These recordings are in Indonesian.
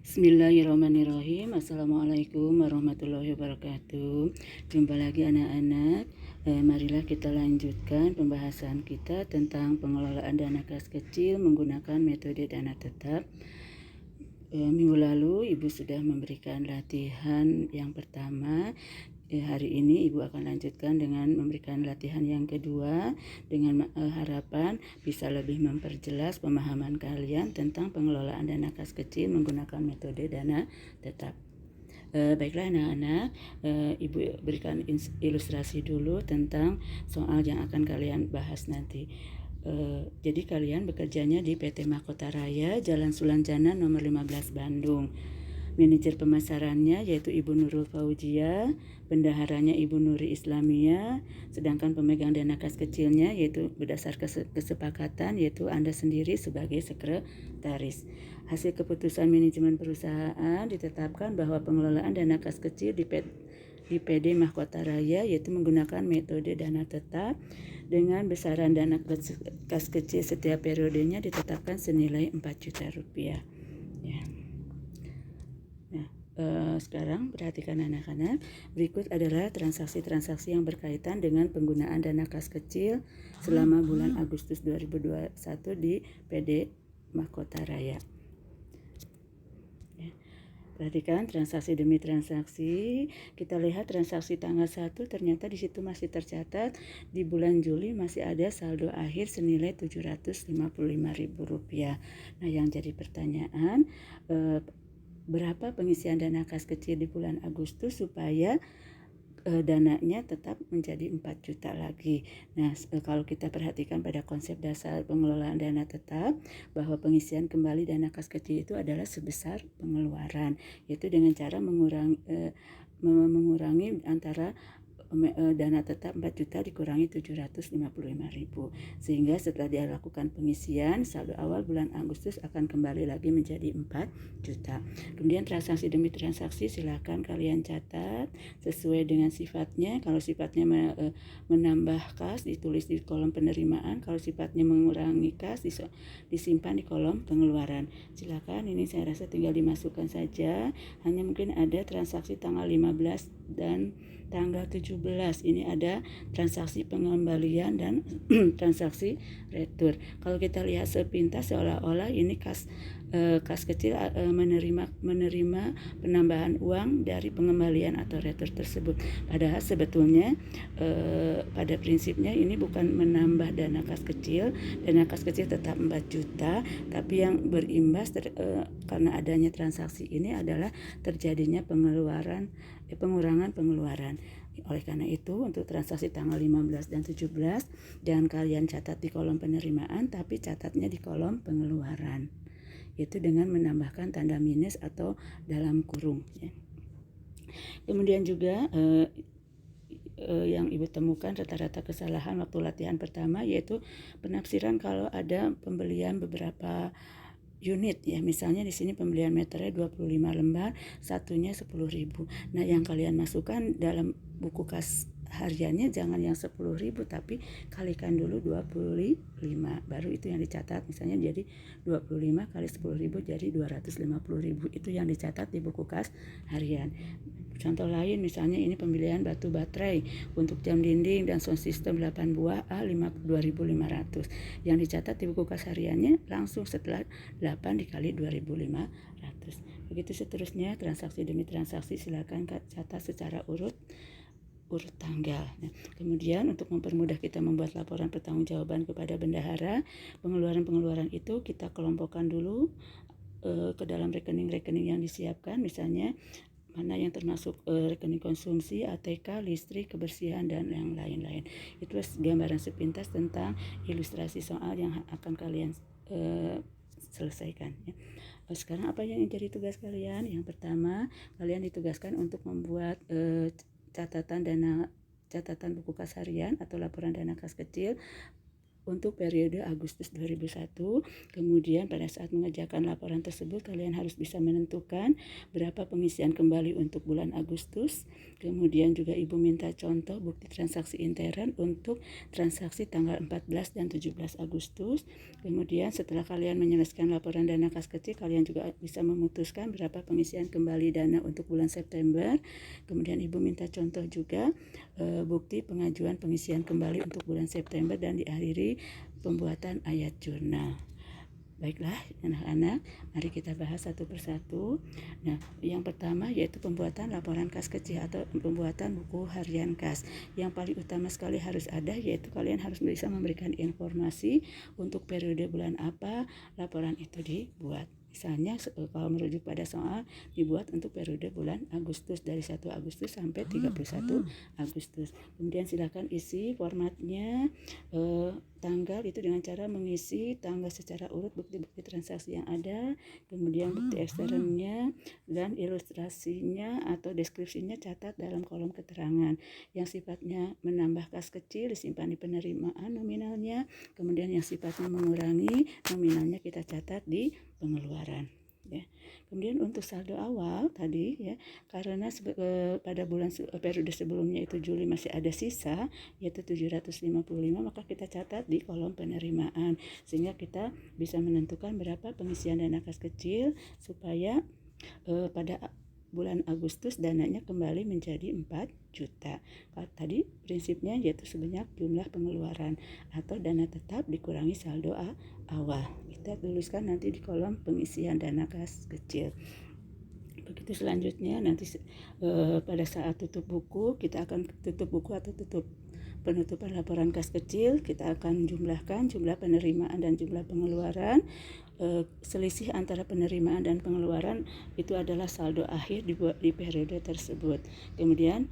Bismillahirrahmanirrahim. Assalamualaikum warahmatullahi wabarakatuh. Jumpa lagi anak-anak. Marilah kita lanjutkan pembahasan kita tentang pengelolaan dana kas kecil menggunakan metode dana tetap. Minggu lalu Ibu sudah memberikan latihan yang pertama. Hari ini Ibu akan lanjutkan dengan memberikan latihan yang kedua dengan harapan bisa lebih memperjelas pemahaman kalian tentang pengelolaan dana kas kecil menggunakan metode dana tetap. Baiklah anak-anak, Ibu berikan ilustrasi dulu tentang soal yang akan kalian bahas nanti. Jadi kalian bekerjanya di PT Mahkota Raya, Jalan Sulanjana nomor 15 Bandung. Manajer pemasarannya yaitu Ibu Nurul Fauzia, bendaharanya Ibu Nuri Islamia, sedangkan pemegang dana kas kecilnya yaitu berdasar kesepakatan yaitu Anda sendiri sebagai sekretaris. Hasil keputusan manajemen perusahaan ditetapkan bahwa pengelolaan dana kas kecil di PD Mahkota Raya yaitu menggunakan metode dana tetap dengan besaran dana kas kecil setiap periodenya ditetapkan senilai 4 juta rupiah. Ya. Sekarang perhatikan anak-anak, berikut adalah transaksi-transaksi yang berkaitan dengan penggunaan dana kas kecil selama bulan Agustus 2021 di PD Mahkota Raya. Perhatikan transaksi demi transaksi. Kita lihat transaksi tanggal 1 ternyata di situ masih tercatat di bulan Juli masih ada saldo akhir senilai Rp755.000. Nah, yang jadi pertanyaan, berapa pengisian dana kas kecil di bulan Agustus supaya dananya tetap menjadi 4 juta lagi. Nah, kalau kita perhatikan pada konsep dasar pengelolaan dana tetap, bahwa pengisian kembali dana kas kecil itu adalah sebesar pengeluaran, yaitu dengan cara mengurangi antara dana tetap 4 juta dikurangi 755.000, sehingga setelah dilakukan pengisian saldo awal bulan Agustus akan kembali lagi menjadi 4 juta. Kemudian transaksi demi transaksi silakan kalian catat sesuai dengan sifatnya. Kalau sifatnya menambah kas ditulis di kolom penerimaan, kalau sifatnya mengurangi kas disimpan di kolom pengeluaran. Silakan, ini saya rasa tinggal dimasukkan saja. Hanya mungkin ada transaksi tanggal 15 dan tanggal 17 ini ada transaksi pengembalian dan transaksi retur. Kalau kita lihat sepintas seolah-olah ini kas kecil menerima penambahan uang dari pengembalian atau retur tersebut. Padahal sebetulnya pada prinsipnya ini bukan menambah dana kas kecil. Dana kas kecil tetap 4 juta, tapi yang berimbas karena adanya transaksi ini adalah terjadinya pengurangan pengeluaran. Oleh karena itu, untuk transaksi tanggal 15 dan 17 jangan kalian catat di kolom penerimaan, tapi catatnya di kolom pengeluaran, yaitu dengan menambahkan tanda minus atau dalam kurung. Kemudian juga yang Ibu temukan rata-rata kesalahan waktu latihan pertama yaitu penafsiran kalau ada pembelian beberapa unit ya, misalnya di sini pembelian meternya 25 lembar, satunya 10.000. Nah, yang kalian masukkan dalam buku kas hariannya jangan yang 10.000 tapi kalikan dulu 25, baru itu yang dicatat. Misalnya jadi 25 kali 10.000 jadi 250.000, itu yang dicatat di buku kas harian. Contoh lain misalnya ini pembelian batu baterai untuk jam dinding dan sound system 8 buah A 2.500. Yang dicatat di buku kas hariannya langsung setelah 8 dikali 2.500. Begitu seterusnya transaksi demi transaksi silakan catat secara urut tanggal. Nah, kemudian untuk mempermudah kita membuat laporan pertanggungjawaban kepada bendahara, pengeluaran itu kita kelompokkan dulu ke dalam rekening-rekening yang disiapkan, misalnya mana yang termasuk rekening konsumsi, ATK, listrik, kebersihan, dan yang lain-lain. Itu gambaran sepintas tentang ilustrasi soal yang akan kalian selesaikan. Ya. Sekarang apa yang jadi tugas kalian? Yang pertama, kalian ditugaskan untuk membuat catatan buku kas harian atau laporan dana kas kecil untuk periode Agustus 2001. Kemudian pada saat mengerjakan laporan tersebut kalian harus bisa menentukan berapa pengisian kembali untuk bulan Agustus. Kemudian juga Ibu minta contoh bukti transaksi intern untuk transaksi tanggal 14 dan 17 Agustus. Kemudian setelah kalian menyelesaikan laporan dana kas kecil, kalian juga bisa memutuskan berapa pengisian kembali dana untuk bulan September. Kemudian Ibu minta contoh juga bukti pengajuan pengisian kembali untuk bulan September dan diakhiri pembuatan ayat jurnal. Baiklah anak-anak, mari kita bahas satu persatu. Nah, yang pertama yaitu pembuatan laporan kas kecil atau pembuatan buku harian kas. Yang paling utama sekali harus ada yaitu kalian harus bisa memberikan informasi untuk periode bulan apa laporan itu dibuat. Misalnya kalau merujuk pada soal dibuat untuk periode bulan Agustus dari 1 Agustus sampai 31 Agustus. Kemudian silakan isi formatnya tanggal itu dengan cara mengisi tanggal secara urut bukti-bukti transaksi yang ada, kemudian bukti eksternnya dan ilustrasinya atau deskripsinya catat dalam kolom keterangan. Yang sifatnya menambah kas kecil disimpan di penerimaan nominalnya, kemudian yang sifatnya mengurangi nominalnya kita catat di pengeluaran. Ya. Kemudian untuk saldo awal tadi ya, karena pada bulan periode sebelumnya itu Juli masih ada sisa yaitu 755, maka kita catat di kolom penerimaan sehingga kita bisa menentukan berapa pengisian dana kas kecil supaya pada bulan Agustus dananya kembali menjadi 4 juta. Tadi prinsipnya yaitu sebanyak jumlah pengeluaran atau dana tetap dikurangi saldo awal. Kita tuliskan nanti di kolom pengisian dana kas kecil. Begitu selanjutnya nanti pada saat tutup buku kita akan tutup buku atau tutup penutupan laporan kas kecil, kita akan jumlahkan jumlah penerimaan dan jumlah pengeluaran. Selisih antara penerimaan dan pengeluaran itu adalah saldo akhir di periode tersebut. Kemudian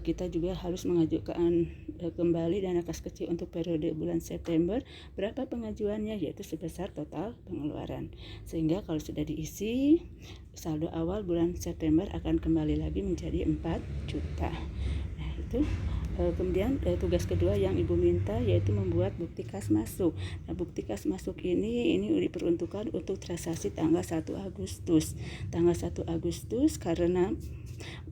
kita juga harus mengajukan kembali dana kas kecil untuk periode bulan September. Berapa pengajuannya yaitu sebesar total pengeluaran. Sehingga kalau sudah diisi, saldo awal bulan September akan kembali lagi menjadi 4 juta. Nah, itu kemudian tugas kedua yang Ibu minta yaitu membuat bukti kas masuk. Nah, bukti kas masuk ini diperuntukkan untuk transaksi tanggal 1 Agustus. Tanggal 1 Agustus karena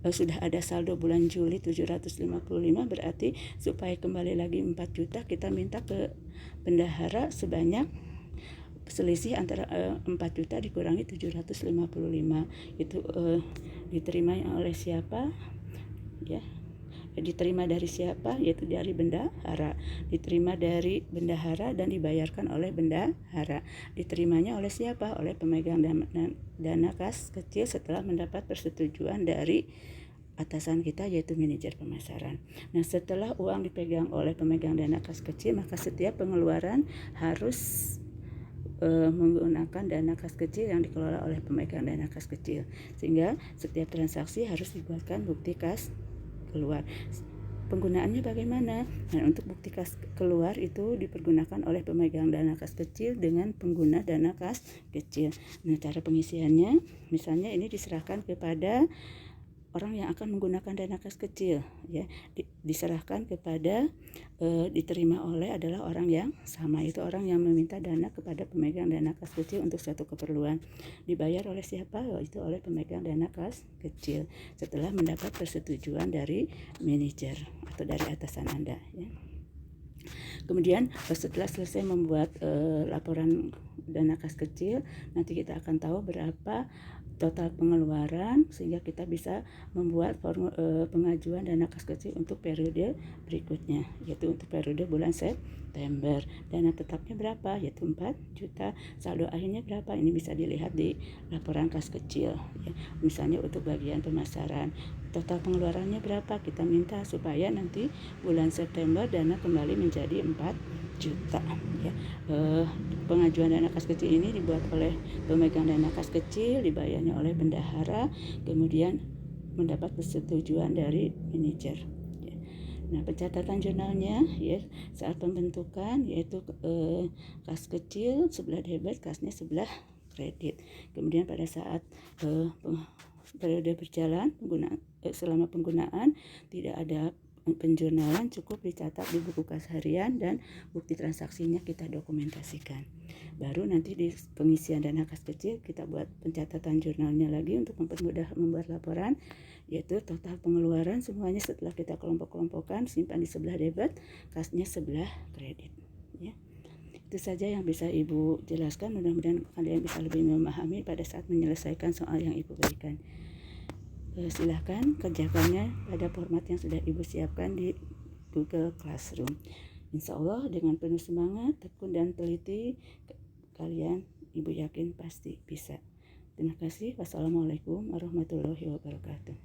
sudah ada saldo bulan Juli 755, berarti supaya kembali lagi 4 juta kita minta ke bendahara sebanyak selisih antara 4 juta dikurangi 755 itu diterima oleh siapa ya, diterima dari siapa yaitu dari bendahara, diterima dari bendahara dan dibayarkan oleh bendahara. Diterimanya oleh siapa? Oleh pemegang dana kas kecil setelah mendapat persetujuan dari atasan kita yaitu manajer pemasaran. Nah, setelah uang dipegang oleh pemegang dana kas kecil, maka setiap pengeluaran harus menggunakan dana kas kecil yang dikelola oleh pemegang dana kas kecil, sehingga setiap transaksi harus dibuatkan bukti kas keluar. Penggunaannya bagaimana? Nah, untuk bukti kas keluar itu dipergunakan oleh pemegang dana kas kecil dengan pengguna dana kas kecil. Nah, cara pengisiannya misalnya ini diserahkan kepada orang yang akan menggunakan dana kas kecil ya, diserahkan kepada diterima oleh adalah orang yang sama, itu orang yang meminta dana kepada pemegang dana kas kecil untuk suatu keperluan. Dibayar oleh siapa? Itu oleh pemegang dana kas kecil setelah mendapat persetujuan dari manajer atau dari atasan Anda ya. Kemudian setelah selesai membuat laporan dana kas kecil, nanti kita akan tahu berapa total pengeluaran sehingga kita bisa membuat pengajuan dana kas kecil untuk periode berikutnya yaitu untuk periode bulan September. Dana tetapnya berapa? Yaitu 4 juta. Saldo akhirnya berapa? Ini bisa dilihat di laporan kas kecil ya. Misalnya untuk bagian pemasaran, total pengeluarannya berapa? Kita minta supaya nanti bulan September dana kembali menjadi 4 juta ya. Pengajuan dana kas kecil ini dibuat oleh pemegang dana kas kecil, dibayarnya oleh bendahara, kemudian mendapat persetujuan dari manajer ya. Nah, pencatatan jurnalnya ya saat pembentukan yaitu kas kecil sebelah debit, kasnya sebelah kredit. Kemudian pada saat periode berjalan selama penggunaan tidak ada penjurnalan cukup dicatat di buku kas harian dan bukti transaksinya kita dokumentasikan. Baru nanti di pengisian dana kas kecil kita buat pencatatan jurnalnya lagi untuk mempermudah membuat laporan, yaitu total pengeluaran semuanya setelah kita kelompok-kelompokkan, simpan di sebelah debit, kasnya sebelah kredit. Ya. Itu saja yang bisa Ibu jelaskan, mudah-mudahan kalian bisa lebih memahami pada saat menyelesaikan soal yang Ibu berikan. Silahkan kerjakannya pada format yang sudah Ibu siapkan di Google Classroom. Insya Allah dengan penuh semangat, tekun dan teliti, kalian Ibu yakin pasti bisa. Terima kasih. Wassalamualaikum warahmatullahi wabarakatuh.